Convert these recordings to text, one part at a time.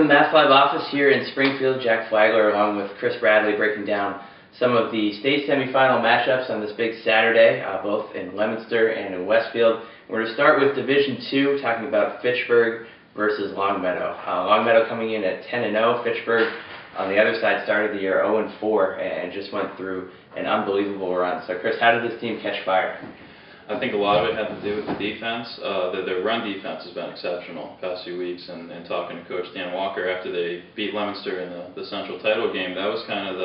from the MassLive office here in Springfield. Jack Flagler along with Chris Bradley breaking down some of the state semifinal matchups on this big Saturday, both in Leominster and in Westfield. We're going to start with Division II, talking about Fitchburg versus Longmeadow. Longmeadow coming in at 10-0. Fitchburg on the other side started the year 0-4 and just went through an unbelievable run. So Chris, how did this team catch fire? I think a lot of it had to do with the defense. Their run defense has been exceptional the past few weeks, and talking to Coach Dan Walker after they beat Leominster in the Central title game, that was kind of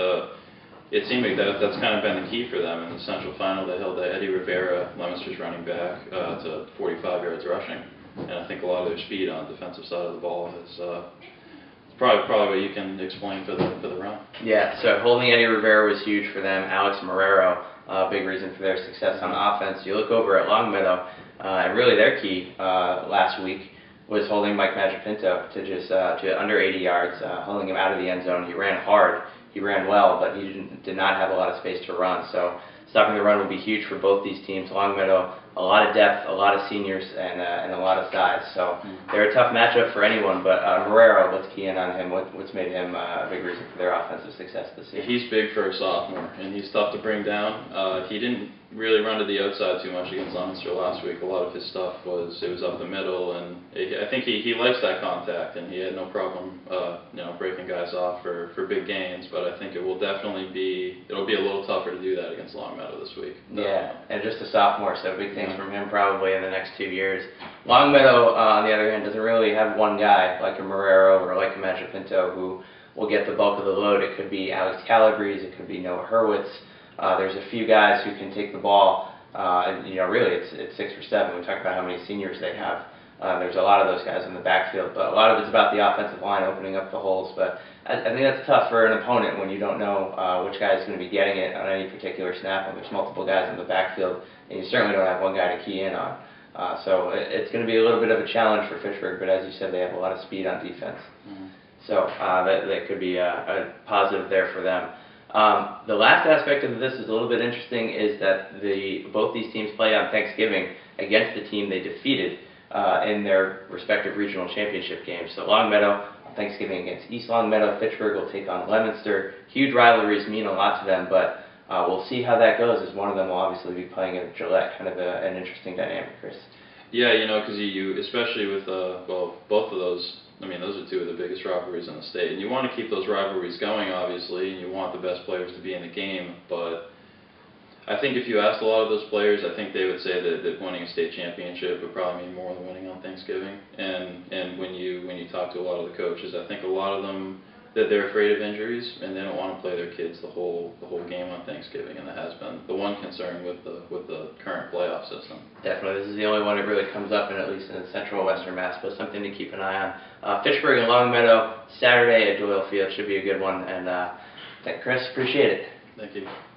it seemed like that's kind of been the key for them. In the Central final, they held Eddie Rivera, Leominster's running back, to 45 yards rushing, and I think a lot of their speed on the defensive side of the ball is probably what you can explain for the run. Yeah, so holding Eddie Rivera was huge for them. Alex Marrero, big reason for their success on offense. You look over at Longmeadow, and really their key last week was holding Mike Magipinto to just to under 80 yards, holding him out of the end zone. He ran hard, he ran well, but he did not have a lot of space to run. So stopping the run will be huge for both these teams. Longmeadow, a lot of depth, a lot of seniors, and a lot of size. So they're a tough matchup for anyone, but Marrero, let's key in on him. What's made him a big reason for their offensive success this year? He's big for a sophomore, and he's tough to bring down. He didn't really run to the outside too much against Leominster last week. A lot of his stuff was up the middle, and I think he likes that contact, and he had no problem breaking guys off for big gains. But I think it'll be a little tougher to do that against Longmeadow this week. Yeah, and just a sophomore, so big things from him probably in the next 2 years. Longmeadow, on the other hand, doesn't really have one guy like a Marrero or like a Magipinto who will get the bulk of the load. It could be Alex Calabrese, it could be Noah Hurwitz. There's a few guys who can take the ball. Really it's 6 or 7. We talk about how many seniors they have. There's a lot of those guys in the backfield, but a lot of it's about the offensive line opening up the holes. But I think that's tough for an opponent when you don't know which guy is going to be getting it on any particular snap, when there's multiple guys in the backfield, and you certainly don't have one guy to key in on. So it's going to be a little bit of a challenge for Fitchburg, but as you said, they have a lot of speed on defense. So that could be a positive there for them. The last aspect of this is a little bit interesting, is that both these teams play on Thanksgiving against the team they defeated in their respective regional championship games. So Longmeadow on Thanksgiving against East Longmeadow. Fitchburg will take on Leominster. Huge rivalries mean a lot to them, but we'll see how that goes, as one of them will obviously be playing at Gillette. Kind of an interesting dynamic, Chris. Yeah, because you especially with both of those. I mean, those are two of the biggest rivalries in the state, and you want to keep those rivalries going, obviously, and you want the best players to be in the game. But I think if you asked a lot of those players, I think they would say that winning a state championship would probably mean more than winning on Thanksgiving. And when you talk to a lot of the coaches, I think a lot of them, that they're afraid of injuries and they don't want to play their kids the whole game on Thanksgiving, and that has been the one concern with the current playoff system. Definitely, this is the only one that really comes up, at least in the Central Western Mass, but something to keep an eye on. Fitchburg and Longmeadow Saturday at Doyle Field should be a good one, and Chris, appreciate it. Thank you.